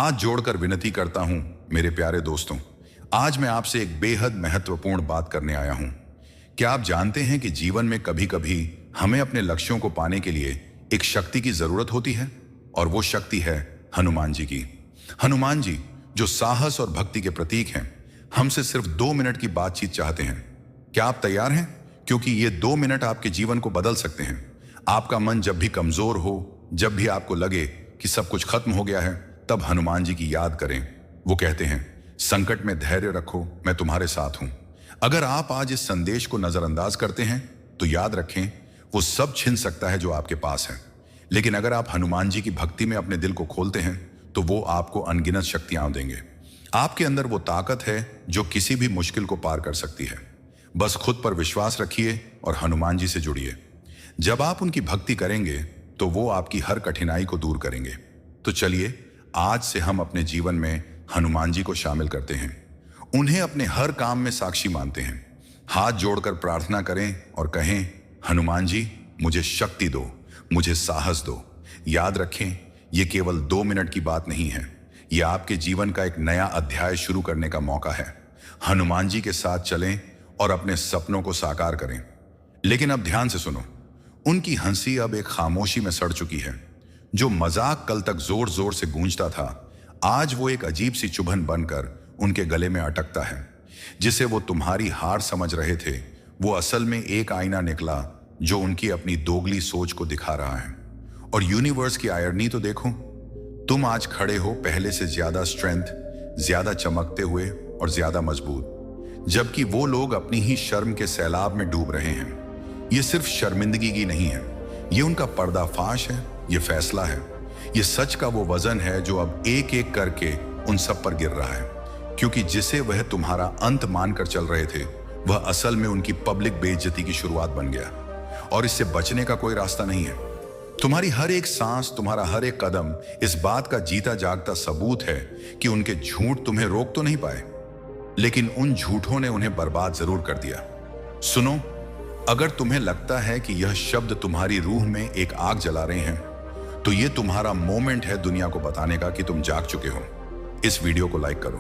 हाथ जोड़कर विनती करता हूं मेरे प्यारे दोस्तों, आज मैं आपसे एक बेहद महत्वपूर्ण बात करने आया हूं। क्या आप जानते हैं कि जीवन में कभी कभी हमें अपने लक्ष्यों को पाने के लिए एक शक्ति की जरूरत होती है, और वो शक्ति है हनुमान जी की। हनुमान जी जो साहस और भक्ति के प्रतीक हैं, हमसे सिर्फ 2 मिनट की बातचीत चाहते हैं। क्या आप तैयार हैं? क्योंकि ये 2 मिनट आपके जीवन को बदल सकते हैं। आपका मन जब भी कमजोर हो, जब भी आपको लगे कि सब कुछ खत्म हो गया है, तब हनुमान जी की याद करें। वो कहते हैं, संकट में धैर्य रखो, मैं तुम्हारे साथ हूं। अगर आप आज इस संदेश को नजरअंदाज करते हैं तो याद रखें, वो सब छिन सकता है जो आपके पास है, लेकिन अगर आप हनुमान जी की भक्ति में अपने दिल को खोलते हैं तो वो आपको अनगिनत शक्तियां देंगे। आपके अंदर वो ताकत है जो किसी भी मुश्किल को पार कर सकती है। बस खुद पर विश्वास रखिए और हनुमान जी से जुड़िए। जब आप उनकी भक्ति करेंगे तो वो आपकी हर कठिनाई को दूर करेंगे। तो चलिए आज से हम अपने जीवन में हनुमान जी को शामिल करते हैं, उन्हें अपने हर काम में साक्षी मानते हैं। हाथ जोड़कर प्रार्थना करें और कहें, हनुमान जी मुझे शक्ति दो, मुझे साहस दो। याद रखें, ये केवल 2 मिनट की बात नहीं है, ये आपके जीवन का एक नया अध्याय शुरू करने का मौका है। हनुमान जी के साथ चलें और अपने सपनों को साकार करें। लेकिन अब ध्यान से सुनो, उनकी हंसी अब एक खामोशी में सड़ चुकी है। जो मजाक कल तक जोर जोर से गूंजता था, आज वो एक अजीब सी चुभन बनकर उनके गले में अटकता है। जिसे वो तुम्हारी हार समझ रहे थे, वो असल में एक आईना निकला जो उनकी अपनी दोगली सोच को दिखा रहा है। और यूनिवर्स की आयरनी तो देखो, तुम आज खड़े हो पहले से ज्यादा स्ट्रेंथ, ज्यादा चमकते हुए और ज्यादा मजबूत, जबकि वो लोग अपनी ही शर्म के सैलाब में डूब रहे हैं। ये सिर्फ शर्मिंदगी की नहीं है, ये उनका पर्दाफाश है, ये फैसला है, ये सच का वो वजन है जो अब एक एक करके उन सब पर गिर रहा है। क्योंकि जिसे वह तुम्हारा अंत मानकर चल रहे थे, वह असल में उनकी पब्लिक बेइज्जती की शुरुआत बन गया, और इससे बचने का कोई रास्ता नहीं है। तुम्हारी हर एक सांस, तुम्हारा हर एक कदम इस बात का जीता जागता सबूत है कि उनके झूठ तुम्हें रोक तो नहीं पाए, लेकिन उन झूठों ने उन्हें बर्बाद जरूर कर दिया। सुनो, अगर तुम्हें लगता है कि यह शब्द तुम्हारी रूह में एक आग जला रहे हैं, तो यह तुम्हारा मोमेंट है दुनिया को बताने का कि तुम जाग चुके हो। इस वीडियो को लाइक करो,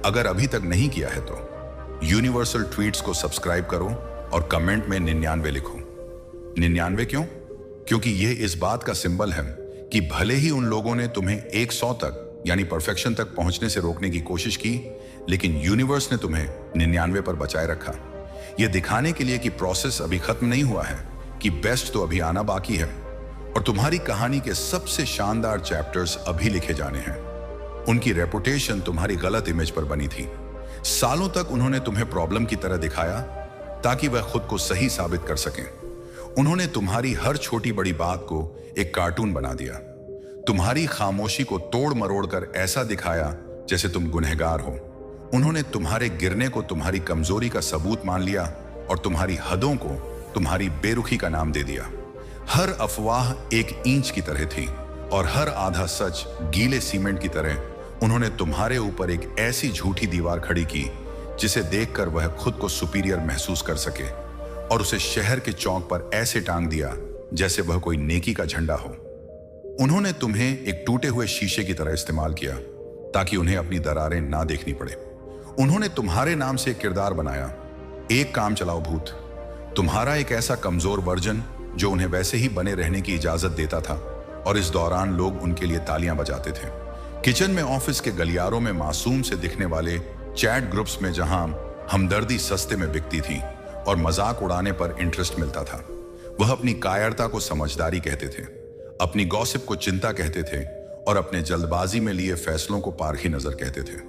अगर अभी तक नहीं किया है तो यूनिवर्सल ट्वीट्स को सब्सक्राइब करो और कमेंट में 99 लिखो। 99 क्यों? क्योंकि यह इस बात का सिंबल है कि भले ही उन लोगों ने तुम्हें 100 तक यानी परफेक्शन तक पहुंचने से रोकने की कोशिश की, लेकिन यूनिवर्स ने तुम्हें 99 पर बचाए रखा। यह दिखाने के लिए कि प्रोसेस अभी खत्म नहीं हुआ है, कि बेस्ट तो अभी आना बाकी है, और तुम्हारी कहानी के सबसे शानदार चैप्टर्स अभी लिखे जाने हैं। उनकी रेपुटेशन तुम्हारी गलत इमेज पर बनी थी। सालों तक उन्होंने तुम्हें प्रॉब्लम की तरह दिखाया ताकि वह खुद को सही साबित कर सकें। उन्होंने तुम्हारी हर छोटी बड़ी बात को एक कार्टून बना दिया। तुम्हारी खामोशी को तोड़ मरोड़ कर ऐसा दिखाया जैसे तुम गुनहगार हो। उन्होंने तुम्हारे गिरने को तुम्हारी कमजोरी का सबूत मान लिया और तुम्हारी हदों को तुम्हारी बेरुखी का नाम दे दिया। हर अफवाह एक ईंच की तरह थी और हर आधा सच गीले सीमेंट की तरह उन्होंने तुम्हारे ऊपर एक ऐसी झूठी दीवार खड़ी की जिसे देखकर वह खुद को सुपीरियर महसूस कर सके, और उसे शहर के चौक पर ऐसे टांग दिया जैसे वह कोई नेकी का झंडा हो। उन्होंने तुम्हें एक टूटे हुए शीशे की तरह इस्तेमाल किया ताकि उन्हें अपनी दरारें ना देखनी पड़े। उन्होंने तुम्हारे नाम से एक किरदार बनाया, एक काम चलाओ भूत, तुम्हारा एक ऐसा कमजोर वर्जन जो उन्हें वैसे ही बने रहने की इजाजत देता था, और इस दौरान लोग उनके लिए तालियां बजाते थे। किचन में, ऑफिस के गलियारों में मासूम से दिखने वाले चैट ग्रुप्स में जहां हमदर्दी सस्ते में बिकती थी और मजाक उड़ाने पर इंटरेस्ट मिलता था, वह अपनी कायरता को समझदारी कहते थे, अपनी गॉसिप को चिंता कहते थे और अपने जल्दबाजी में लिए फैसलों को पारखी नजर कहते थे।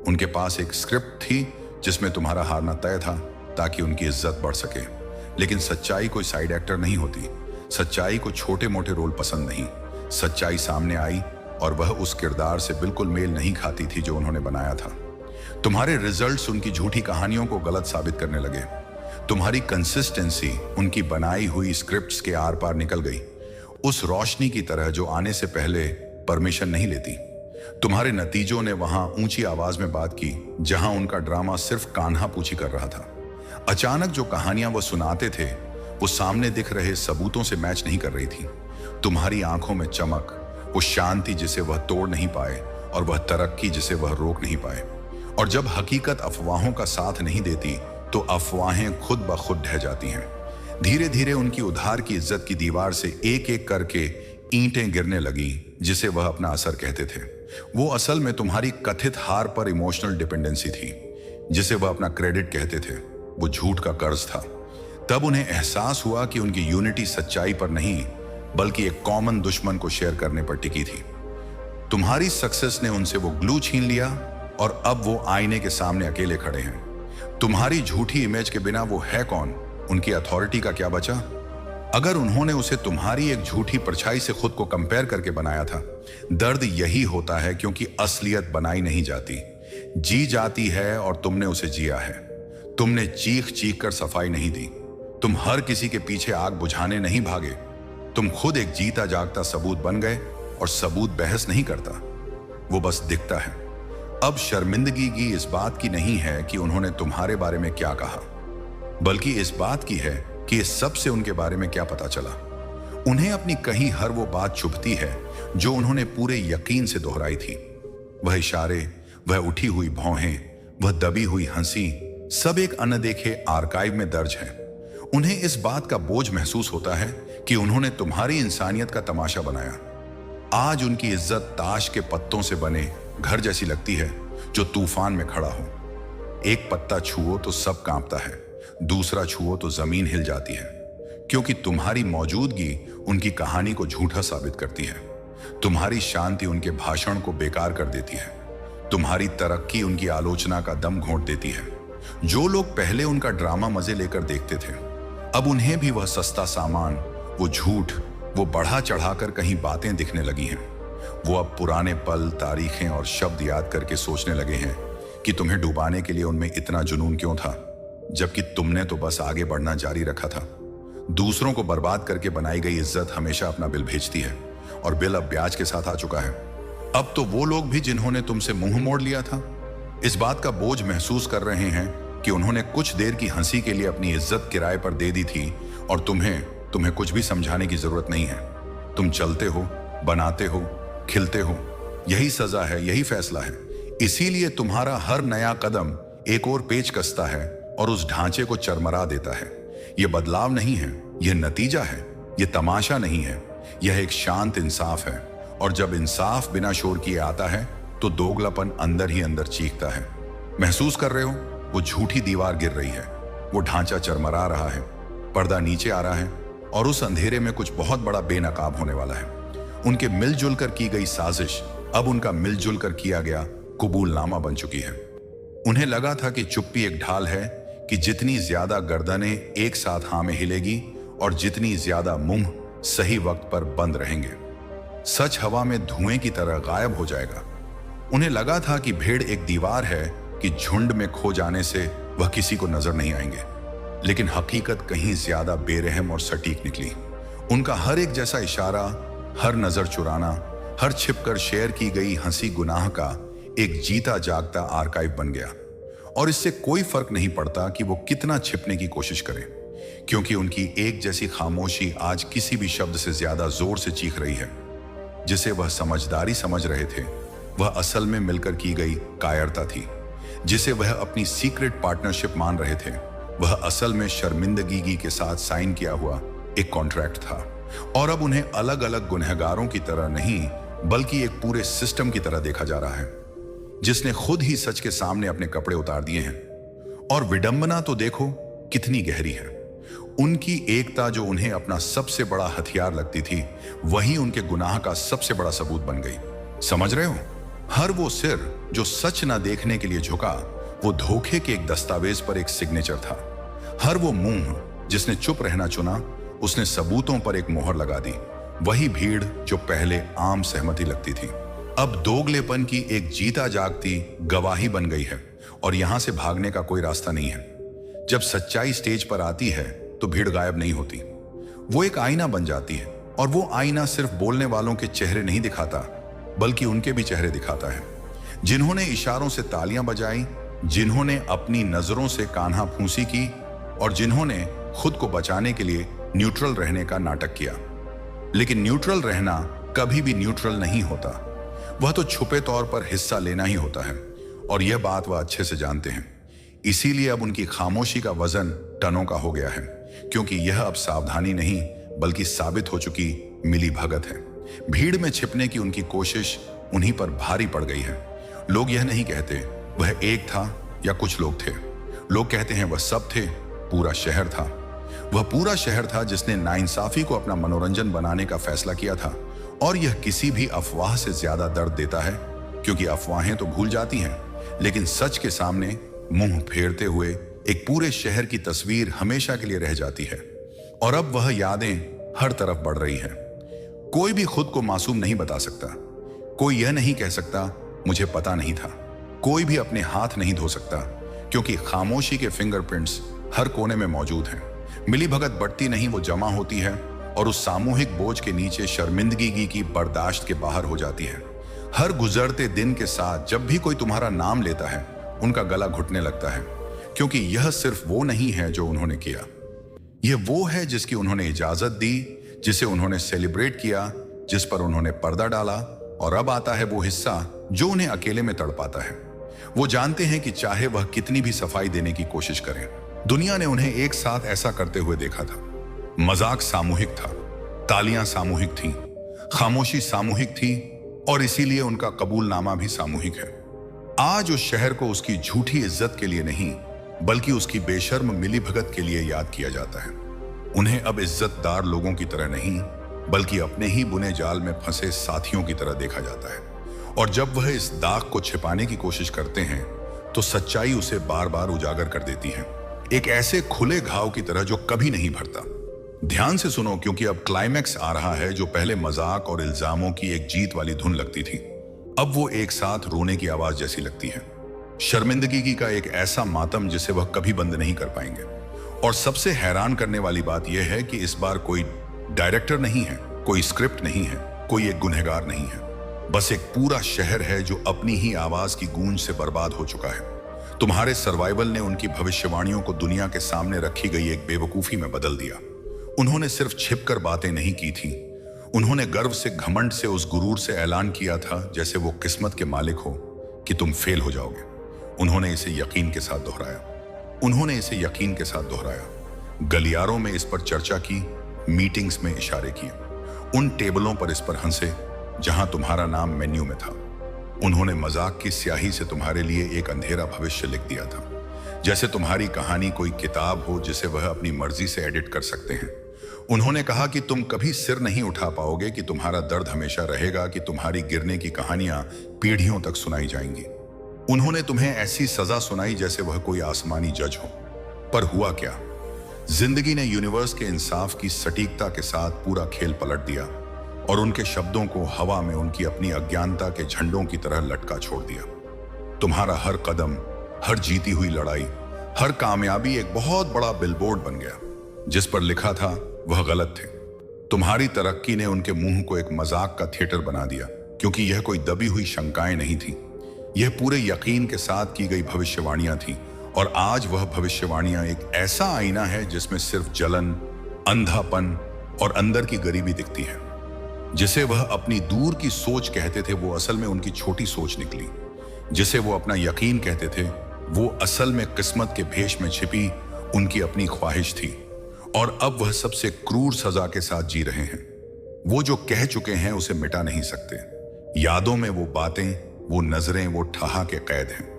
उनके पास एक स्क्रिप्ट थी जिसमें तुम्हारा हारना तय था ताकि उनकी इज्जत बढ़ सके। लेकिन सच्चाई कोई साइड एक्टर नहीं होती। सच्चाई को छोटे मोटे रोल पसंद नहीं। सच्चाई सामने आई और वह उस किरदार से बिल्कुल मेल नहीं खाती थी जो उन्होंने बनाया था। तुम्हारे रिजल्ट्स उनकी झूठी कहानियों को गलत साबित करने लगे। तुम्हारी कंसिस्टेंसी उनकी बनाई हुई स्क्रिप्ट्स के आर पार निकल गई, उस रोशनी की तरह जो आने से पहले परमिशन नहीं लेती। तुम्हारे नतीजों ने वहां ऊंची आवाज में बात की जहां उनका ड्रामा सिर्फ कान्हा पूछी कर रहा था। अचानक जो कहानियां वो सुनाते थे वो सामने दिख रहे सबूतों से मैच नहीं कर रही थी। तुम्हारी आंखों में चमक, वो शांति जिसे वह तोड़ नहीं पाए, और वह तरक्की जिसे वह रोक नहीं पाए। और जब हकीकत अफवाहों का साथ नहीं देती तो अफवाहें खुद ब खुद ढह जाती हैं। धीरे धीरे उनकी उधार की इज्जत की दीवार से एक एक करके ईंटें गिरने लगी, जिसे वह अपना असर कहते थे। वो असल में तुम्हारी कथित हार पर इमोशनल डिपेंडेंसी थी, जिसे वह अपना क्रेडिट कहते थे। वो झूठ का कर्ज था। तब उन्हें एहसास हुआ कि उनकी यूनिटी सच्चाई पर नहीं बल्कि एक कॉमन दुश्मन को शेयर करने पर टिकी थी। तुम्हारी सक्सेस ने उनसे वो ग्लू छीन लिया और अब वो आईने के सामने अकेले खड़े हैं। तुम्हारी झूठी इमेज के बिना वो है कौन? उनकी अथॉरिटी का क्या बचा? अगर उन्होंने उसे तुम्हारी एक झूठी परछाई से खुद को कंपेयर करके बनाया था। दर्द यही होता है क्योंकि असलियत बनाई नहीं जाती, जी जाती है, और तुमने उसे जिया है। तुमने चीख चीख कर सफाई नहीं दी। तुम हर किसी के पीछे आग बुझाने नहीं भागे। तुम खुद एक जीता जागता सबूत बन गए, और सबूत बहस नहीं करता, वो बस दिखता है। अब शर्मिंदगी की इस बात की नहीं है कि उन्होंने तुम्हारे बारे में क्या कहा, बल्कि इस बात की है कि इस सब से उनके बारे में क्या पता चला। उन्हें अपनी कहीं हर वो बात चुभती है जो उन्होंने पूरे यकीन से दोहराई थी। वह इशारे, वह उठी हुई भौहें, वह दबी हुई हंसी, सब एक अनदेखे आर्काइव में दर्ज है। उन्हें इस बात का बोझ महसूस होता है कि उन्होंने तुम्हारी इंसानियत का तमाशा बनाया। आज उनकी इज्जत ताश के पत्तों से बने घर जैसी लगती है जो तूफान में खड़ा हो। एक पत्ता छुओ तो सब कांपता है, दूसरा छुओ तो जमीन हिल जाती है, क्योंकि तुम्हारी मौजूदगी उनकी कहानी को झूठा साबित करती है। तुम्हारी शांति उनके भाषण को बेकार कर देती है। तुम्हारी तरक्की उनकी आलोचना का दम घोंट देती है। जो लोग पहले उनका ड्रामा मजे लेकर देखते थे, अब उन्हें भी वह सस्ता सामान, वो झूठ, वो बढ़ा चढ़ाकर कहीं बातें दिखने लगी हैं। वो अब पुराने पल, तारीखें और शब्द याद करके सोचने लगे हैं कि तुम्हें डुबाने के लिए उनमें इतना जुनून क्यों था, जबकि तुमने तो बस आगे बढ़ना जारी रखा था। दूसरों को बर्बाद करके बनाई गई इज्जत हमेशा अपना बिल भेजती है, और बिल अब ब्याज के साथ आ चुका है। अब तो वो लोग भी जिन्होंने तुमसे मुंह मोड़ लिया था, इस बात का बोझ महसूस कर रहे हैं कि उन्होंने कुछ देर की हंसी के लिए अपनी इज्जत किराए पर दे दी थी, और तुम्हें कुछ भी समझाने की जरूरत नहीं है। तुम चलते हो, बनाते हो, खिलते हो। यही सजा है, यही फैसला है। इसीलिए तुम्हारा हर नया कदम एक और पेच कसता है और उस ढांचे को चरमरा देता है। यह बदलाव नहीं है, यह नतीजा है। यह तमाशा नहीं है, यह एक शांत इंसाफ है। और जब इंसाफ बिना शोर किए आता है तो दोगलापन अंदर ही अंदर चीखता है। महसूस कर रहे हो? वो झूठी दीवार गिर रही है, वो ढांचा चरमरा रहा है, पर्दा नीचे आ रहा है, और उस अंधेरे में कुछ बहुत बड़ा बेनकाब होने वाला है। उनके मिलजुल कर की गई साजिश अब उनका मिलजुल कर किया गया कबूलनामा बन चुकी है। उन्हें लगा था कि चुप्पी एक ढाल है कि जितनी ज्यादा गर्दनें एक साथ हाँ में हिलेगी और जितनी ज्यादा मुंह सही वक्त पर बंद रहेंगे, सच हवा में धुएं की तरह गायब हो जाएगा। उन्हें लगा था कि भेड़ एक दीवार है कि झुंड में खो जाने से वह किसी को नजर नहीं आएंगे, लेकिन हकीकत कहीं ज्यादा बेरहम और सटीक निकली। उनका हर एक जैसा इशारा, हर नजर चुराना, हर छिपकर शेयर की गई हंसी गुनाह का एक जीता जागता आर्काइव बन गया। और इससे कोई फर्क नहीं पड़ता कि वो कितना छिपने की कोशिश करें, क्योंकि उनकी एक जैसी खामोशी आज किसी भी शब्द से ज्यादा जोर से चीख रही है। जिसे वह समझदारी समझ रहे थे, वह असल में मिलकर की गई कायरता थी। जिसे वह अपनी सीक्रेट पार्टनरशिप मान रहे थे, वह असल में शर्मिंदगी के साथ साइन किया हुआ एक कॉन्ट्रैक्ट था। और अब उन्हें अलग अलग गुनहगारों की तरह नहीं बल्कि एक पूरे सिस्टम की तरह देखा जा रहा है, जिसने खुद ही सच के सामने अपने कपड़े उतार दिए हैं। और विडंबना तो देखो कितनी गहरी है। उनकी एकता जो उन्हें अपना सबसे बड़ा हथियार लगती थी, वही उनके गुनाह का सबसे बड़ा सबूत बन गई। समझ रहे हो? हर वो सिर जो सच ना देखने के लिए झुका, वो धोखे के एक दस्तावेज पर एक सिग्नेचर था। हर वो मुंह जिसने चुप रहना चुना, उसने सबूतों पर एक मोहर लगा दी। वही भीड़ जो पहले आम सहमति लगती थी, अब दोगलेपन की एक जीता जागती गवाही बन गई है, और यहां से भागने का कोई रास्ता नहीं है। जब सच्चाई स्टेज पर आती है तो भीड़ गायब नहीं होती, वो एक आईना बन जाती है। और वो आईना सिर्फ बोलने वालों के चेहरे नहीं दिखाता, बल्कि उनके भी चेहरे दिखाता है, जिन्होंने इशारों से तालियां बजाई, जिन्होंने अपनी नजरों से कान्हा फूंसी की, और जिन्होंने खुद को बचाने के लिए न्यूट्रल रहने का नाटक किया। लेकिन न्यूट्रल रहना कभी भी न्यूट्रल नहीं होता। वह तो छुपे तौर पर हिस्सा लेना ही होता है, और यह बात वह अच्छे से जानते हैं। इसीलिए अब उनकी खामोशी का वजन टनों का हो गया है, क्योंकि यह अब सावधानी नहीं बल्कि साबित हो चुकी मिली भगत है। भीड़ में छिपने की उनकी कोशिश उन्हीं पर भारी पड़ गई है। लोग यह नहीं कहते वह एक था या कुछ लोग थे, लोग कहते हैं वह सब थे, पूरा शहर था। वह पूरा शहर था जिसने नाइंसाफी को अपना मनोरंजन बनाने का फैसला किया था, और यह किसी भी अफवाह से ज्यादा दर्द देता है, क्योंकि अफवाहें तो भूल जाती हैं, लेकिन सच के सामने मुंह फेरते हुए एक पूरे शहर की तस्वीर हमेशा के लिए रह जाती है। और अब वह यादें हर तरफ बढ़ रही हैं। कोई भी खुद को मासूम नहीं बता सकता, कोई यह नहीं कह सकता मुझे पता नहीं था, कोई भी अपने हाथ नहीं धो सकता, क्योंकि खामोशी के फिंगरप्रिंट्स हर कोने में मौजूद हैं। मिली भगत बढ़ती नहीं, वो जमा होती है, और उस सामूहिक बोझ के नीचे शर्मिंदगी की बर्दाश्त के बाहर हो जाती है। हर गुजरते दिन के साथ जब भी कोई तुम्हारा नाम लेता है, उनका गला घुटने लगता है, क्योंकि यह सिर्फ वो नहीं है जो उन्होंने किया, यह वो है जिसकी उन्होंने इजाजत दी, जिसे उन्होंने सेलिब्रेट किया, जिस पर उन्होंने पर्दा डाला। और अब आता है वो हिस्सा जो उन्हें अकेले में तड़पाता है। वो जानते हैं कि चाहे वह कितनी भी सफाई देने की कोशिश करें, दुनिया ने उन्हें एक साथ ऐसा करते हुए देखा था। मजाक सामूहिक था, तालियां सामूहिक थीं, खामोशी सामूहिक थी, और इसीलिए उनका कबूलनामा भी सामूहिक है। आज उस शहर को उसकी झूठी इज्जत के लिए नहीं, बल्कि उसकी बेशर्म मिलीभगत के लिए याद किया जाता है। उन्हें अब इज्जतदार लोगों की तरह नहीं, बल्कि अपने ही बुने जाल में फंसे साथियों की तरह देखा जाता है। और जब वह इस दाग को छिपाने की कोशिश करते हैं, तो सच्चाई उसे बार बार उजागर कर देती है, एक ऐसे खुले घाव की तरह जो कभी नहीं भरता। ध्यान से सुनो, क्योंकि अब क्लाइमैक्स आ रहा है। जो पहले मजाक और इल्जामों की एक जीत वाली धुन लगती थी, अब वो एक साथ रोने की आवाज जैसी लगती है। शर्मिंदगी का एक ऐसा मातम जिसे वह कभी बंद नहीं कर पाएंगे। और सबसे हैरान करने वाली बात यह है कि इस बार कोई डायरेक्टर नहीं है, कोई स्क्रिप्ट नहीं है, कोई एक गुनहगार नहीं है, बस एक पूरा शहर है जो अपनी ही आवाज की गूंज से बर्बाद हो चुका है। तुम्हारे सर्वाइवल ने उनकी भविष्यवाणियों को दुनिया के सामने रखी गई एक बेवकूफी में बदल दिया। उन्होंने सिर्फ छिपकर बातें नहीं की थी, उन्होंने गर्व से, घमंड से, उस गुरूर से ऐलान किया था जैसे वो किस्मत के मालिक हो कि तुम फेल हो जाओगे। उन्होंने इसे यकीन के साथ दोहराया, उन्होंने इसे यकीन के साथ दोहराया। गलियारों में इस पर चर्चा की, मीटिंग्स में इशारे किए, उन टेबलों पर इस पर हंसे जहां तुम्हारा नाम मेन्यू में था। उन्होंने मजाक की स्याही से तुम्हारे लिए एक अंधेरा भविष्य लिख दिया था, जैसे तुम्हारी कहानी कोई किताब हो जिसे वह अपनी मर्जी से एडिट कर सकते हैं। उन्होंने कहा कि तुम कभी सिर नहीं उठा पाओगे, कि तुम्हारा दर्द हमेशा रहेगा, कि तुम्हारी गिरने की कहानियां पीढ़ियों तक सुनाई जाएंगी। उन्होंने तुम्हें ऐसी सजा सुनाई जैसे वह कोई आसमानी जज हो। पर हुआ क्या? जिंदगी ने यूनिवर्स के इंसाफ की सटीकता के साथ पूरा खेल पलट दिया, और उनके शब्दों को हवा में उनकी अपनी अज्ञानता के झंडों की तरह लटका छोड़ दिया। तुम्हारा हर कदम, हर जीती हुई लड़ाई, हर कामयाबी एक बहुत बड़ा बिलबोर्ड बन गया, जिस पर लिखा था वह गलत थे। तुम्हारी तरक्की ने उनके मुंह को एक मजाक का थिएटर बना दिया, क्योंकि यह कोई दबी हुई शंकाएं नहीं थी, यह पूरे यकीन के साथ की गई भविष्यवाणियां थी। और आज वह भविष्यवाणियां एक ऐसा आईना है जिसमें सिर्फ जलन, अंधापन और अंदर की गरीबी दिखती है। जिसे वह अपनी दूर की सोच कहते थे, वो असल में उनकी छोटी सोच निकली। जिसे वो अपना यकीन कहते थे, वो असल में किस्मत के भेष में छिपी उनकी अपनी ख्वाहिश थी। और अब वह सबसे क्रूर सजा के साथ जी रहे हैं। वो जो कह चुके हैं उसे मिटा नहीं सकते। यादों में वो बातें, वो नजरें, वो ठहा के कैद हैं।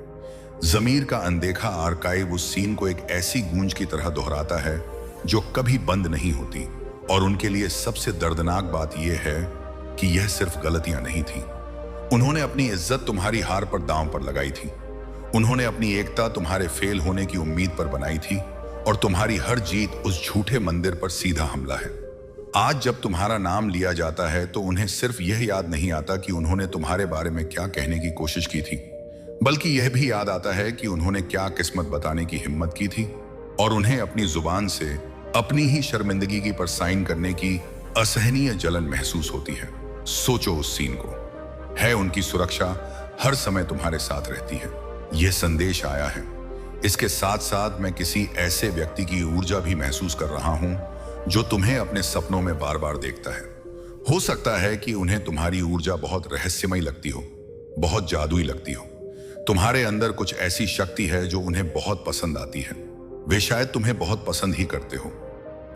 जमीर का अनदेखा आर्काइव उस सीन को एक ऐसी गूंज की तरह दोहराता है जो कभी बंद नहीं होती। और उनके लिए सबसे दर्दनाक बात यह है कि यह सिर्फ गलतियां नहीं थी। उन्होंने अपनी इज्जत तुम्हारी हार पर दांव पर लगाई थी। उन्होंने अपनी एकता तुम्हारे फेल होने की उम्मीद पर बनाई थी, और तुम्हारी हर जीत उस झूठे मंदिर पर सीधा हमला है। आज जब तुम्हारा नाम लिया जाता है तो उन्हें सिर्फ यह याद नहीं आता कि उन्होंने तुम्हारे बारे में क्या कहने की कोशिश की थी, बल्कि यह भी याद आता है कि उन्होंने क्या किस्मत बताने की हिम्मत की थी। और उन्हें अपनी जुबान से अपनी ही शर्मिंदगी की पर साइन करने की असहनीय जलन महसूस होती है। सोचो उस सीन को। है उनकी सुरक्षा हर समय तुम्हारे साथ रहती है। यह संदेश आया है। इसके साथ साथ मैं किसी ऐसे व्यक्ति की ऊर्जा भी महसूस कर रहा हूं जो तुम्हें अपने सपनों में बार बार देखता है। हो सकता है कि उन्हें तुम्हारी ऊर्जा बहुत रहस्यमयी लगती हो, बहुत जादुई लगती हो। तुम्हारे अंदर कुछ ऐसी शक्ति है जो उन्हें बहुत पसंद आती है। वे शायद तुम्हें बहुत पसंद ही करते हो,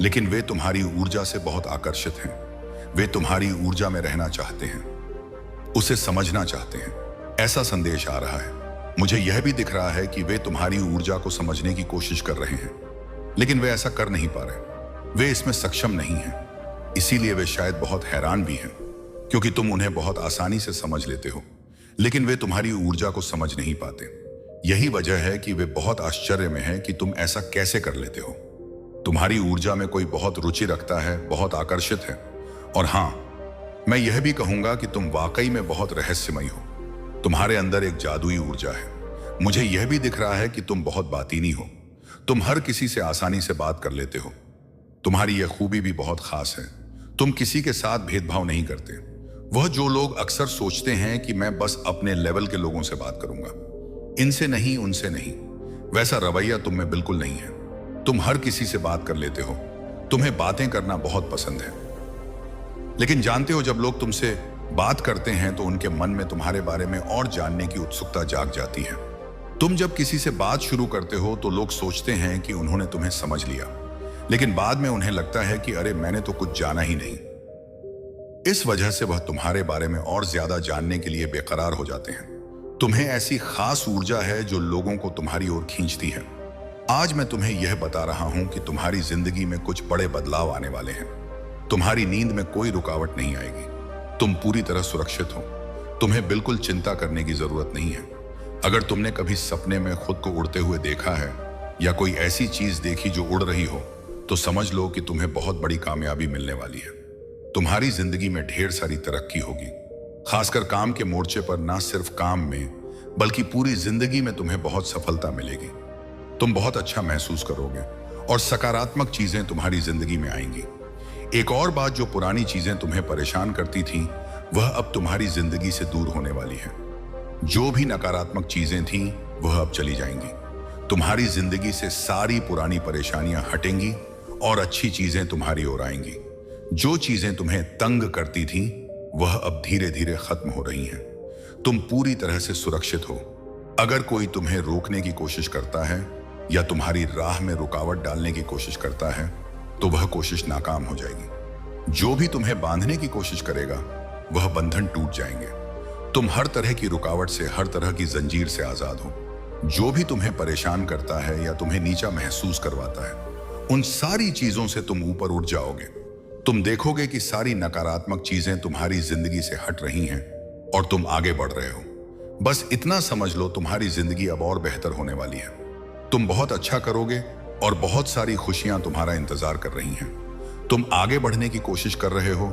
लेकिन वे तुम्हारी ऊर्जा से बहुत आकर्षित हैं। वे तुम्हारी ऊर्जा में रहना चाहते हैं, उसे समझना चाहते हैं। ऐसा संदेश आ रहा है। मुझे यह भी दिख रहा है कि वे तुम्हारी ऊर्जा को समझने की कोशिश कर रहे हैं, लेकिन वे ऐसा कर नहीं पा रहे। वे इसमें सक्षम नहीं हैं। इसीलिए वे शायद बहुत हैरान भी हैं, क्योंकि तुम उन्हें बहुत आसानी से समझ लेते हो, लेकिन वे तुम्हारी ऊर्जा को समझ नहीं पाते। यही वजह है कि वे बहुत आश्चर्य में हैं कि तुम ऐसा कैसे कर लेते हो। तुम्हारी ऊर्जा में कोई बहुत रुचि रखता है, बहुत आकर्षित है। और हां, मैं यह भी कहूंगा कि तुम वाकई में बहुत रहस्यमयी हो। तुम्हारे अंदर एक जादुई ऊर्जा है। मुझे यह भी दिख रहा है कि तुम बहुत बातीनी हो। तुम हर किसी से आसानी से बात कर लेते हो। तुम्हारी यह खूबी भी बहुत खास है। तुम किसी के साथ भेदभाव नहीं करते। वह जो लोग अक्सर सोचते हैं कि मैं बस अपने लेवल के लोगों से बात करूंगा, इनसे नहीं, उनसे नहीं, वैसा रवैया तुम में बिल्कुल नहीं है। तुम हर किसी से बात कर लेते हो। तुम्हें बातें करना बहुत पसंद है। लेकिन जानते हो, जब लोग तुमसे बात करते हैं तो उनके मन में तुम्हारे बारे में और जानने की उत्सुकता जाग जाती है। तुम जब किसी से बात शुरू करते हो तो लोग सोचते हैं कि उन्होंने तुम्हें समझ लिया, लेकिन बाद में उन्हें लगता है कि अरे, मैंने तो कुछ जाना ही नहीं। इस वजह से वह तुम्हारे बारे में और ज्यादा जानने के लिए बेकरार हो जाते हैं। तुम्हें ऐसी खास ऊर्जा है जो लोगों को तुम्हारी ओर खींचती है। आज मैं तुम्हें यह बता रहा हूं कि तुम्हारी जिंदगी में कुछ बड़े बदलाव आने वाले हैं। तुम्हारी नींद में कोई रुकावट नहीं आएगी। तुम पूरी तरह सुरक्षित हो। तुम्हें बिल्कुल चिंता करने की जरूरत नहीं है। अगर तुमने कभी सपने में खुद को उड़ते हुए देखा है या कोई ऐसी चीज देखी जो उड़ रही हो, तो समझ लो कि तुम्हें बहुत बड़ी कामयाबी मिलने वाली है। तुम्हारी जिंदगी में ढेर सारी तरक्की होगी, खासकर काम के मोर्चे पर। ना सिर्फ काम में, बल्कि पूरी जिंदगी में तुम्हें बहुत सफलता मिलेगी। तुम बहुत अच्छा महसूस करोगे और सकारात्मक चीजें तुम्हारी जिंदगी में आएंगी। एक और बात, जो पुरानी चीजें तुम्हें परेशान करती थीं, वह अब तुम्हारी जिंदगी से दूर होने वाली है। जो भी नकारात्मक चीजें थीं, वह अब चली जाएंगी। तुम्हारी जिंदगी से सारी पुरानी परेशानियां हटेंगी और अच्छी चीजें तुम्हारी ओर आएंगी। जो चीजें तुम्हें तंग करती थीं, वह अब धीरे धीरे खत्म हो रही हैं। तुम पूरी तरह से सुरक्षित हो। अगर कोई तुम्हें रोकने की कोशिश करता है या तुम्हारी राह में रुकावट डालने की कोशिश करता है, तो वह कोशिश नाकाम हो जाएगी। जो भी तुम्हें बांधने की कोशिश करेगा, वह बंधन टूट जाएंगे। तुम हर तरह की रुकावट से, हर तरह की जंजीर से आजाद हो। जो भी तुम्हें परेशान करता है या तुम्हें नीचा महसूस करवाता है, उन सारी चीजों से तुम ऊपर उठ जाओगे। तुम देखोगे कि सारी नकारात्मक चीजें तुम्हारी जिंदगी से हट रही हैं और तुम आगे बढ़ रहे हो। बस इतना समझ लो, तुम्हारी जिंदगी अब और बेहतर होने वाली है। तुम बहुत अच्छा करोगे और बहुत सारी खुशियां तुम्हारा इंतजार कर रही हैं। तुम आगे बढ़ने की कोशिश कर रहे हो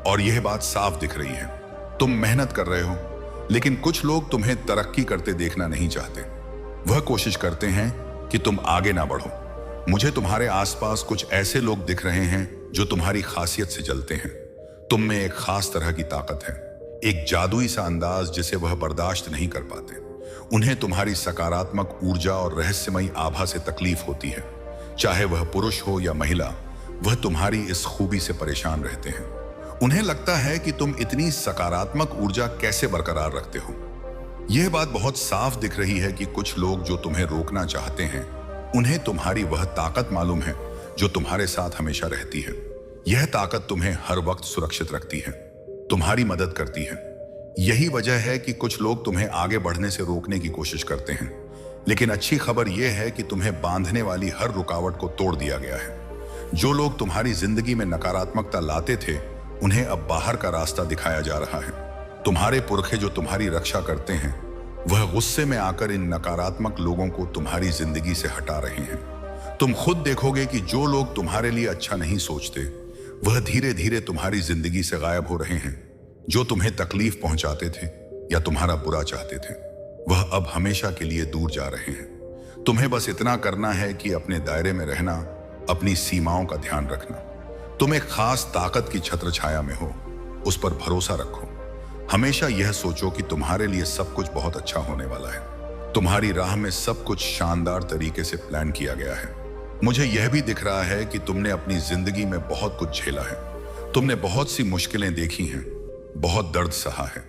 और यह बात साफ दिख रही है। तुम मेहनत कर रहे हो, लेकिन कुछ लोग तुम्हें तरक्की करते देखना नहीं चाहते। वह कोशिश करते हैं कि तुम आगे ना बढ़ो। मुझे तुम्हारे आसपास कुछ ऐसे लोग दिख रहे हैं जो तुम्हारी खासियत से जलते हैं। तुम में एक खास तरह की ताकत है, एक जादुई सा अंदाज जिसे वह बर्दाश्त नहीं कर पाते। उन्हें तुम्हारी सकारात्मक ऊर्जा और रहस्यमयी आभा से तकलीफ होती है। चाहे वह पुरुष हो या महिला, वह तुम्हारी इस खूबी से परेशान रहते हैं। उन्हें लगता है कि तुम इतनी सकारात्मक ऊर्जा कैसे बरकरार रखते हो। यह बात बहुत साफ दिख रही है कि कुछ लोग जो तुम्हें रोकना चाहते हैं, उन्हें तुम्हारी वह ताकत मालूम है जो तुम्हारे साथ हमेशा रहती है। यह ताकत तुम्हें हर वक्त सुरक्षित रखती है, तुम्हारी मदद करती है। यही वजह है कि कुछ लोग तुम्हें आगे बढ़ने से रोकने की कोशिश करते हैं, लेकिन अच्छी खबर यह है कि तुम्हें बांधने वाली हर रुकावट को तोड़ दिया गया है। जो लोग तुम्हारी जिंदगी में नकारात्मकता लाते थे, उन्हें अब बाहर का रास्ता दिखाया जा रहा है। तुम्हारे पुरखे जो तुम्हारी रक्षा करते हैं, वह गुस्से में आकर इन नकारात्मक लोगों को तुम्हारी जिंदगी से हटा रहे हैं। तुम खुद देखोगे कि जो लोग तुम्हारे लिए अच्छा नहीं सोचते, वह धीरे धीरे तुम्हारी जिंदगी से गायब हो रहे हैं। जो तुम्हें तकलीफ पहुंचाते थे या तुम्हारा बुरा चाहते थे, वह अब हमेशा के लिए दूर जा रहे हैं। तुम्हें बस इतना करना है कि अपने दायरे में रहना, अपनी सीमाओं का ध्यान रखना। तुम एक खास ताकत की छत्र छाया में हो, उस पर भरोसा रखो। हमेशा यह सोचो कि तुम्हारे लिए सब कुछ बहुत अच्छा होने वाला है। तुम्हारी राह में सब कुछ शानदार तरीके से प्लान किया गया है। मुझे यह भी दिख रहा है कि तुमने अपनी जिंदगी में बहुत कुछ झेला है, तुमने बहुत सी मुश्किलें देखी हैं, बहुत दर्द सहा है।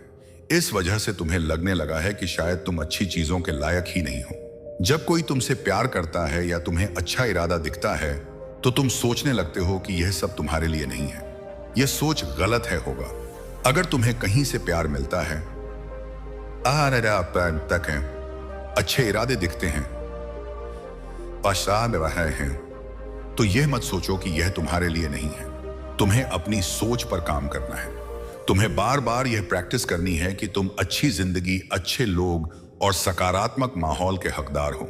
इस वजह से तुम्हें लगने लगा है कि शायद तुम अच्छी चीजों के लायक ही नहीं हो। जब कोई तुमसे प्यार करता है या तुम्हें अच्छा इरादा दिखता है तो तुम सोचने लगते हो कि यह सब तुम्हारे लिए नहीं है। यह सोच गलत है होगा। अगर तुम्हें कहीं से प्यार मिलता है, तक है, अच्छे इरादे दिखते हैं, पश्चात रहे हैं, तो यह मत सोचो कि यह तुम्हारे लिए नहीं है। तुम्हें अपनी सोच पर काम करना है। तुम्हें बार बार यह प्रैक्टिस करनी है कि तुम अच्छी जिंदगी, अच्छे लोग और सकारात्मक माहौल के हकदार हो।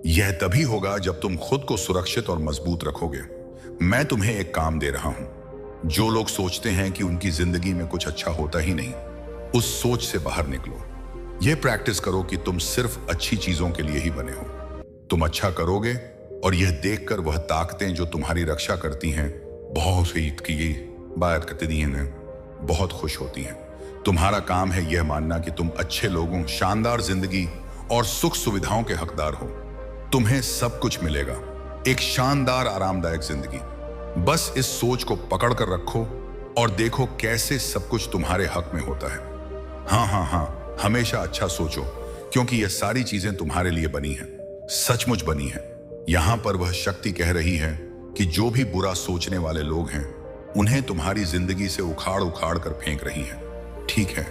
यह तभी होगा जब तुम खुद को सुरक्षित और मजबूत रखोगे। मैं तुम्हें एक काम दे रहा हूं। जो लोग सोचते हैं कि उनकी जिंदगी में कुछ अच्छा होता ही नहीं, उस सोच से बाहर निकलो। यह प्रैक्टिस करो कि तुम सिर्फ अच्छी चीजों के लिए ही बने हो। तुम अच्छा करोगे और यह देखकर वह ताकतें जो तुम्हारी रक्षा करती हैं, बहुत बहुत खुश होती हैं। तुम्हारा काम है यह मानना कि तुम अच्छे लोगों, शानदार जिंदगी और सुख सुविधाओं के हकदार हो। तुम्हें सब कुछ मिलेगा, एक शानदार आरामदायक जिंदगी। बस इस सोच को पकड़ कर रखो और देखो कैसे सब कुछ तुम्हारे हक में होता है। हाँ, हमेशा अच्छा सोचो, क्योंकि यह सारी चीजें तुम्हारे लिए बनी हैं, सचमुच बनी हैं। यहां पर वह शक्ति कह रही है कि जो भी बुरा सोचने वाले लोग हैं, उन्हें तुम्हारी जिंदगी से उखाड़ उखाड़ कर फेंक रही है। ठीक है,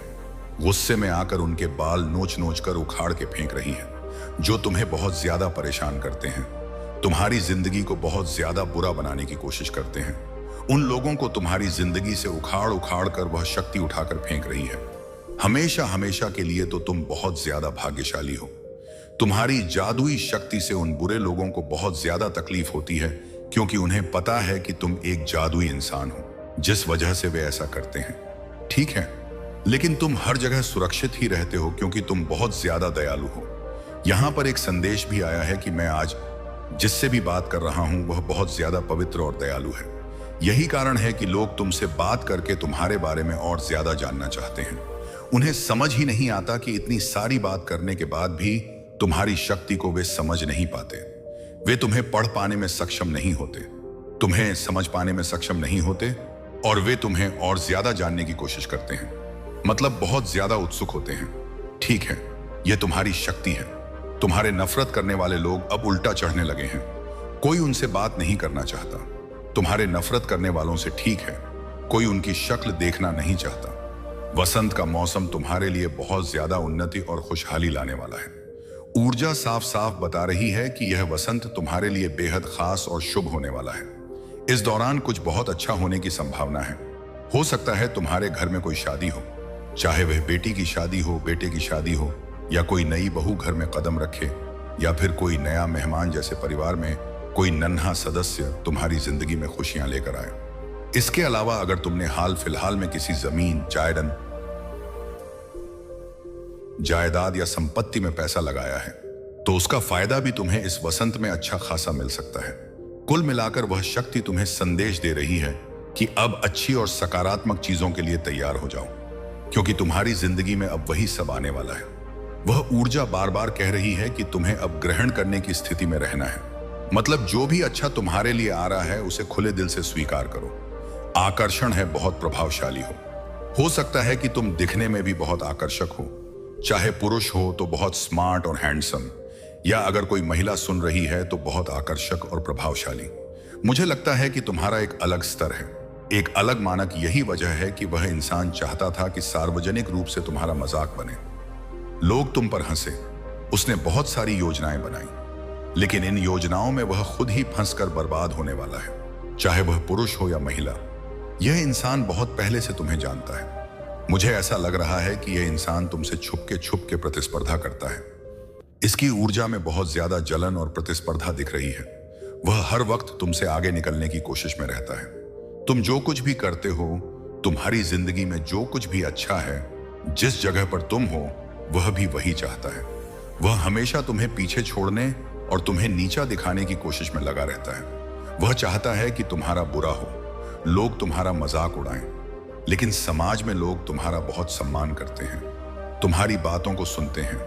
गुस्से में आकर उनके बाल नोच नोच कर उखाड़ के फेंक रही है। जो तुम्हें बहुत ज्यादा परेशान करते हैं, तुम्हारी जिंदगी को बहुत ज्यादा बुरा बनाने की कोशिश करते हैं, उन लोगों को तुम्हारी जिंदगी से उखाड़ उखाड़ कर वह शक्ति उठाकर फेंक रही है। हमेशा हमेशा के लिए तो तुम बहुत ज्यादा भाग्यशाली हो। तुम्हारी जादुई शक्ति से उन बुरे लोगों को बहुत ज्यादा तकलीफ होती है, क्योंकि उन्हें पता है कि तुम एक जादुई इंसान हो, जिस वजह से वे ऐसा करते हैं। ठीक है, लेकिन तुम हर जगह सुरक्षित ही रहते हो, क्योंकि तुम बहुत ज्यादा दयालु हो। यहां पर एक संदेश भी आया है कि मैं आज जिससे भी बात कर रहा हूं वह बहुत ज्यादा पवित्र और दयालु है। यही कारण है कि लोग तुमसे बात करके तुम्हारे बारे में और ज्यादा जानना चाहते हैं। उन्हें समझ ही नहीं आता कि इतनी सारी बात करने के बाद भी तुम्हारी शक्ति को वे समझ नहीं पाते। वे तुम्हें पढ़ पाने में सक्षम नहीं होते, तुम्हें समझ पाने में सक्षम नहीं होते, और वे तुम्हें और ज्यादा जानने की कोशिश करते हैं, मतलब बहुत ज्यादा उत्सुक होते हैं। ठीक है, यह तुम्हारी शक्ति है। तुम्हारे नफरत करने वाले लोग अब उल्टा चढ़ने लगे हैं। कोई उनसे बात नहीं करना चाहता। तुम्हारे नफरत करने वालों से ठीक है, कोई उनकी शक्ल देखना नहीं चाहता। वसंत का मौसम तुम्हारे लिए बहुत ज्यादा उन्नति और खुशहाली लाने वाला है। ऊर्जा साफ साफ बता रही है कि यह वसंत तुम्हारे लिए बेहद खास और शुभ होने वाला है। इस दौरान कुछ बहुत अच्छा होने की संभावना है। हो सकता है तुम्हारे घर में कोई शादी हो, चाहे वह बेटी की शादी हो, बेटे की शादी हो, या कोई नई बहू घर में कदम रखे, या फिर कोई नया मेहमान जैसे परिवार में कोई नन्हा सदस्य तुम्हारी जिंदगी में खुशियां लेकर आए। इसके अलावा अगर तुमने हाल फिलहाल में किसी जमीन, जायदाद या संपत्ति में पैसा लगाया है, तो उसका फायदा भी तुम्हें इस वसंत में अच्छा खासा मिल सकता है। कुल मिलाकर वह शक्ति तुम्हें संदेश दे रही है कि अब अच्छी और सकारात्मक चीजों के लिए तैयार हो जाओ, क्योंकि तुम्हारी जिंदगी में अब वही सब आने वाला है। वह ऊर्जा बार बार कह रही है कि तुम्हें अब ग्रहण करने की स्थिति में रहना है। मतलब जो भी अच्छा तुम्हारे लिए आ रहा है उसे खुले दिल से स्वीकार करो। आकर्षण है बहुत प्रभावशाली हो सकता है कि तुम दिखने में भी बहुत आकर्षक हो, चाहे पुरुष हो तो बहुत स्मार्ट और हैंडसम, या अगर कोई महिला सुन रही है तो बहुत आकर्षक और प्रभावशाली। मुझे लगता है कि तुम्हारा एक अलग स्तर है, एक अलग मानक। यही वजह है कि वह इंसान चाहता था कि सार्वजनिक रूप से तुम्हारा मजाक बने, लोग तुम पर हंसे। उसने बहुत सारी योजनाएं बनाई, लेकिन इन योजनाओं में वह खुद ही फंस कर बर्बाद होने वाला है, चाहे वह पुरुष हो या महिला। यह इंसान बहुत पहले से तुम्हें जानता है। मुझे ऐसा लग रहा है कि यह इंसान तुमसे छुप के प्रतिस्पर्धा करता है। इसकी ऊर्जा में बहुत ज्यादा जलन और प्रतिस्पर्धा दिख रही है। वह हर वक्त तुमसे आगे निकलने की कोशिश में रहता है। तुम जो कुछ भी करते हो, तुम्हारी जिंदगी में जो कुछ भी अच्छा है, जिस जगह पर तुम हो, वह भी वही चाहता है। वह हमेशा तुम्हें पीछे छोड़ने और तुम्हें नीचा दिखाने की कोशिश में लगा रहता है। वह चाहता है कि तुम्हारा बुरा हो, लोग तुम्हारा मजाक उड़ाएं, लेकिन समाज में लोग तुम्हारा बहुत सम्मान करते हैं, तुम्हारी बातों को सुनते हैं।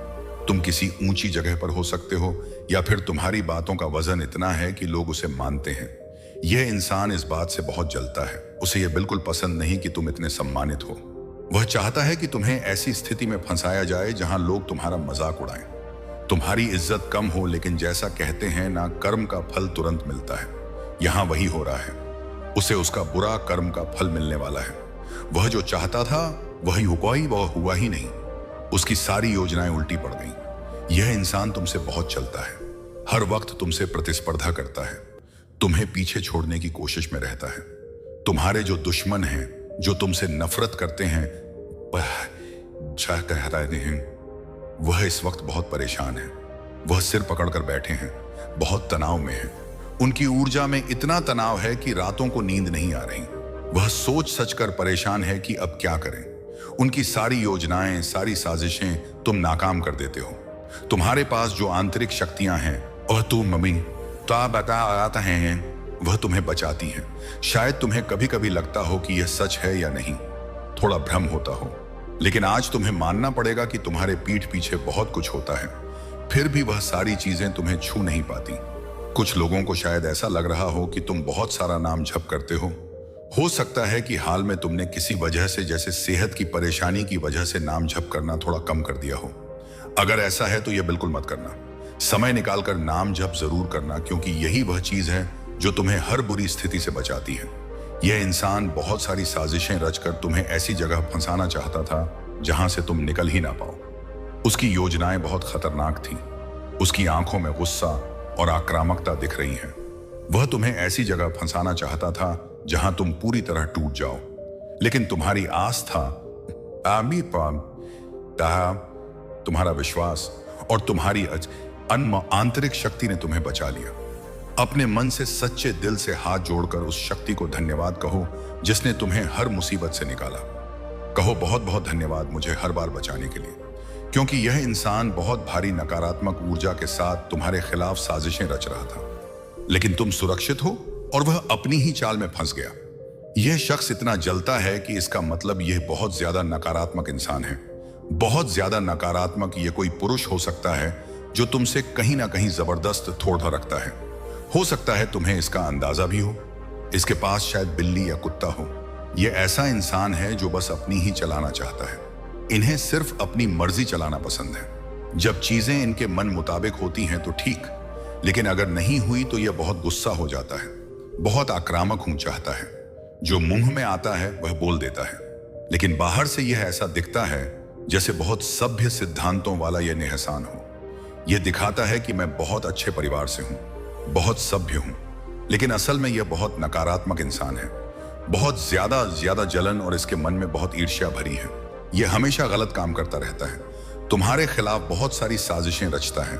तुम किसी ऊंची जगह पर हो सकते हो, या फिर तुम्हारी बातों का वजन इतना है कि लोग उसे मानते हैं। यह इंसान इस बात से बहुत जलता है। उसे यह बिल्कुल पसंद नहीं कि तुम इतने सम्मानित हो। वह चाहता है कि तुम्हें ऐसी स्थिति में फंसाया जाए जहां लोग तुम्हारा मजाक उड़ाएं, तुम्हारी इज्जत कम हो। लेकिन जैसा कहते हैं ना, कर्म का फल तुरंत मिलता है। यहां वही हो रहा है। उसे उसका बुरा कर्म का फल मिलने वाला है। वह जो चाहता था वही वह हुआ ही नहीं। उसकी सारी योजनाएं उल्टी पड़ गईं। यह इंसान तुमसे बहुत चलता है, हर वक्त तुमसे प्रतिस्पर्धा करता है, तुम्हें पीछे छोड़ने की कोशिश में रहता है। तुम्हारे जो दुश्मन हैं, जो तुमसे नफरत करते हैं, वह कह रहे हैं, वह इस वक्त बहुत परेशान है। वह सिर पकड़कर बैठे हैं, बहुत तनाव में हैं। उनकी ऊर्जा में इतना तनाव है कि रातों को नींद नहीं आ रही। वह सोच सच कर परेशान है कि अब क्या करें। उनकी सारी योजनाएं, सारी साजिशें तुम नाकाम कर देते हो। तुम्हारे पास जो आंतरिक शक्तियां हैं और तुम मम्मी तो आप बता हैं, वह तुम्हें बचाती हैं। शायद तुम्हें कभी कभी लगता हो कि यह सच है या नहीं, थोड़ा भ्रम होता हो, लेकिन आज तुम्हें मानना पड़ेगा कि तुम्हारे पीठ पीछे बहुत कुछ होता है। फिर भी वह सारी चीजें तुम्हें छू नहीं पाती। कुछ लोगों को शायद ऐसा लग रहा हो कि तुम बहुत सारा नाम जप करते हो सकता है कि हाल में तुमने किसी वजह से, जैसे सेहत की परेशानी की वजह से, नाम जप करना थोड़ा कम कर दिया हो। अगर ऐसा है तो यह बिल्कुल मत करना। समय निकालकर नाम जप जरूर करना, क्योंकि यही वह चीज है जो तुम्हें हर बुरी स्थिति से बचाती है। यह इंसान बहुत सारी साजिशें रचकर तुम्हें ऐसी जगह फंसाना चाहता था जहां से तुम निकल ही ना पाओ। उसकी योजनाएं बहुत खतरनाक थीं। उसकी आंखों में गुस्सा और आक्रामकता दिख रही है। वह तुम्हें ऐसी जगह फंसाना चाहता था जहां तुम पूरी तरह टूट जाओ, लेकिन तुम्हारी आस्था, तुम्हारा विश्वास और तुम्हारी आंतरिक शक्ति ने तुम्हें बचा लिया। अपने मन से, सच्चे दिल से हाथ जोड़कर उस शक्ति को धन्यवाद कहो जिसने तुम्हें हर मुसीबत से निकाला। कहो, बहुत बहुत धन्यवाद मुझे हर बार बचाने के लिए, क्योंकि यह इंसान बहुत भारी नकारात्मक ऊर्जा के साथ तुम्हारे खिलाफ साजिशें रच रहा था, लेकिन तुम सुरक्षित हो और वह अपनी ही चाल में फंस गया। यह शख्स इतना जलता है कि इसका मतलब यह बहुत ज्यादा नकारात्मक इंसान है। बहुत ज्यादा नकारात्मक। यह कोई पुरुष हो सकता है जो तुमसे कहीं ना कहीं जबरदस्त थोड़ा रखता है। हो सकता है तुम्हें इसका अंदाजा भी हो। इसके पास शायद बिल्ली या कुत्ता हो। यह ऐसा इंसान है जो बस अपनी ही चलाना चाहता है। इन्हें सिर्फ अपनी मर्जी चलाना पसंद है। जब चीजें इनके मन मुताबिक होती हैं तो ठीक, लेकिन अगर नहीं हुई तो यह बहुत गुस्सा हो जाता है, बहुत आक्रामक होना चाहता है। जो मुंह में आता है वह बोल देता है, लेकिन बाहर से यह ऐसा दिखता है जैसे बहुत सभ्य सिद्धांतों वाला यह निहसान हो। यह दिखाता है कि मैं बहुत अच्छे परिवार से हूं, बहुत सभ्य हूं, लेकिन असल में यह बहुत नकारात्मक इंसान है। बहुत ज्यादा जलन और इसके मन में बहुत ईर्ष्या भरी है। यह हमेशा गलत काम करता रहता है। तुम्हारे खिलाफ बहुत सारी साजिशें रचता है,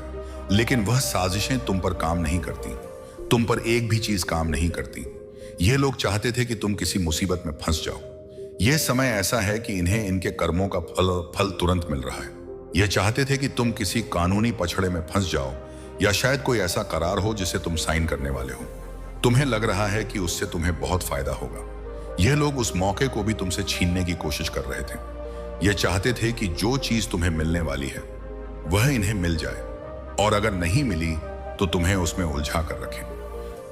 लेकिन वह साजिशें तुम पर काम नहीं करती। तुम पर एक भी चीज काम नहीं करती। ये लोग चाहते थे कि तुम किसी मुसीबत में फंस जाओ। यह समय ऐसा है कि इन्हें इनके कर्मों का फल तुरंत मिल रहा है। यह चाहते थे कि तुम किसी कानूनी पछड़े में फंस जाओ, या शायद कोई ऐसा करार हो जिसे तुम साइन करने वाले हो। तुम्हें लग रहा है कि उससे तुम्हें बहुत फायदा होगा। यह लोग उस मौके को भी तुमसे छीनने की कोशिश कर रहे थे। यह चाहते थे कि जो चीज तुम्हें मिलने वाली है वह इन्हें मिल जाए, और अगर नहीं मिली तो तुम्हें उसमें उलझा कर रखें।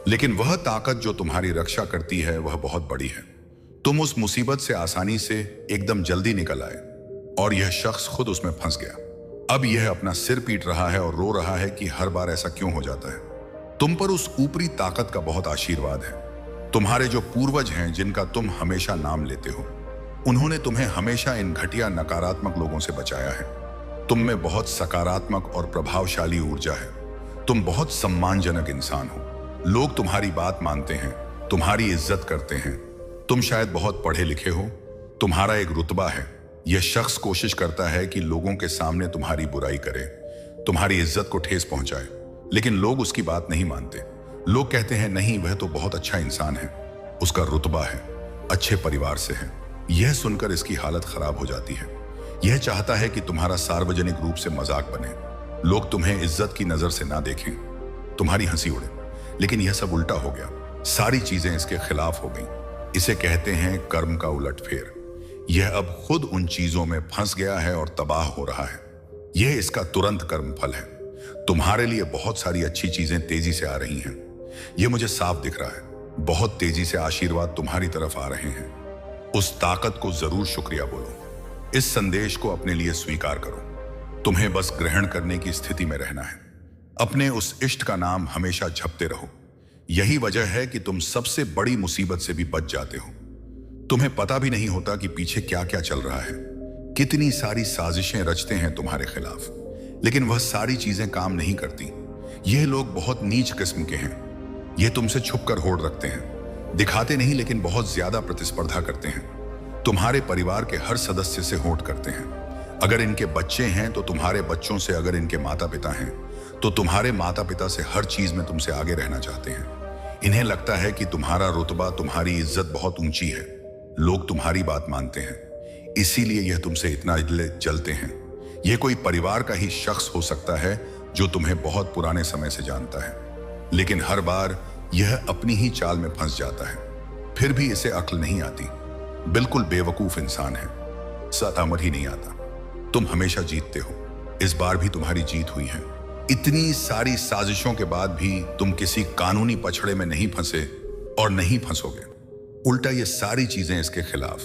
लेकिन वह ताकत जो तुम्हारी रक्षा करती है वह बहुत बड़ी है। तुम उस मुसीबत से आसानी से एकदम जल्दी निकल आए, और यह शख्स खुद उसमें फंस गया। अब यह अपना सिर पीट रहा है और रो रहा है कि हर बार ऐसा क्यों हो जाता है। तुम पर उस ऊपरी ताकत का बहुत आशीर्वाद है। तुम्हारे जो पूर्वज हैं, जिनका तुम हमेशा नाम लेते हो, उन्होंने तुम्हें हमेशा इन घटिया नकारात्मक लोगों से बचाया है। तुम में बहुत सकारात्मक और प्रभावशाली ऊर्जा है। तुम बहुत सम्मानजनक इंसान हो। लोग तुम्हारी बात मानते हैं, तुम्हारी इज्जत करते हैं। तुम शायद बहुत पढ़े लिखे हो, तुम्हारा एक रुतबा है। यह शख्स कोशिश करता है कि लोगों के सामने तुम्हारी बुराई करे, तुम्हारी इज्जत को ठेस पहुंचाए, लेकिन लोग उसकी बात नहीं मानते। लोग कहते हैं, नहीं, वह तो बहुत अच्छा इंसान है, उसका रुतबा है, अच्छे परिवार से है। यह सुनकर इसकी हालत खराब हो जाती है। यह चाहता है कि तुम्हारा सार्वजनिक रूप से मजाक बने, लोग तुम्हें इज्जत की नजर से ना देखें, तुम्हारी हंसी उड़े। लेकिन यह सब उल्टा हो गया। सारी चीजें इसके खिलाफ हो गईं। इसे कहते हैं कर्म का उलटफेर। यह अब खुद उन चीजों में फंस गया है और तबाह हो रहा है। यह इसका तुरंत कर्म फल है। तुम्हारे लिए बहुत सारी अच्छी चीजें तेजी से आ रही हैं। यह मुझे साफ दिख रहा है। बहुत तेजी से आशीर्वाद तुम्हारी तरफ आ रहे हैं। उस ताकत को जरूर शुक्रिया बोलो। इस संदेश को अपने लिए स्वीकार करो। तुम्हें बस ग्रहण करने की स्थिति में रहना है। अपने उस इष्ट का नाम हमेशा जपते रहो। यही वजह है कि तुम सबसे बड़ी मुसीबत से भी बच जाते हो। तुम्हें पता भी नहीं होता कि पीछे क्या क्या चल रहा है। कितनी सारी साजिशें रचते हैं तुम्हारे खिलाफ, लेकिन वह सारी चीजें काम नहीं करती। यह लोग बहुत नीच किस्म के हैं। ये तुमसे छुपकर होड़ रखते हैं, दिखाते नहीं लेकिन बहुत ज्यादा प्रतिस्पर्धा करते हैं। तुम्हारे परिवार के हर सदस्य से होड़ करते हैं। अगर इनके बच्चे हैं तो तुम्हारे बच्चों से, अगर इनके माता पिता हैं तो तुम्हारे माता पिता से, हर चीज में तुमसे आगे रहना चाहते हैं। इन्हें लगता है कि तुम्हारा रुतबा, तुम्हारी इज्जत बहुत ऊंची है। लोग तुम्हारी बात मानते हैं, इसीलिए यह तुमसे इतना जलते हैं। यह कोई परिवार का ही शख्स हो सकता है जो तुम्हें बहुत पुराने समय से जानता है, लेकिन हर बार यह अपनी ही चाल में फंस जाता है। फिर भी इसे अक्ल नहीं आती। बिल्कुल बेवकूफ इंसान है, समझ ही नहीं आता। तुम हमेशा जीतते हो। इस बार भी तुम्हारी जीत हुई है। इतनी सारी साजिशों के बाद भी तुम किसी कानूनी पछड़े में नहीं फंसे और नहीं फंसोगे। उल्टा ये सारी चीजें इसके खिलाफ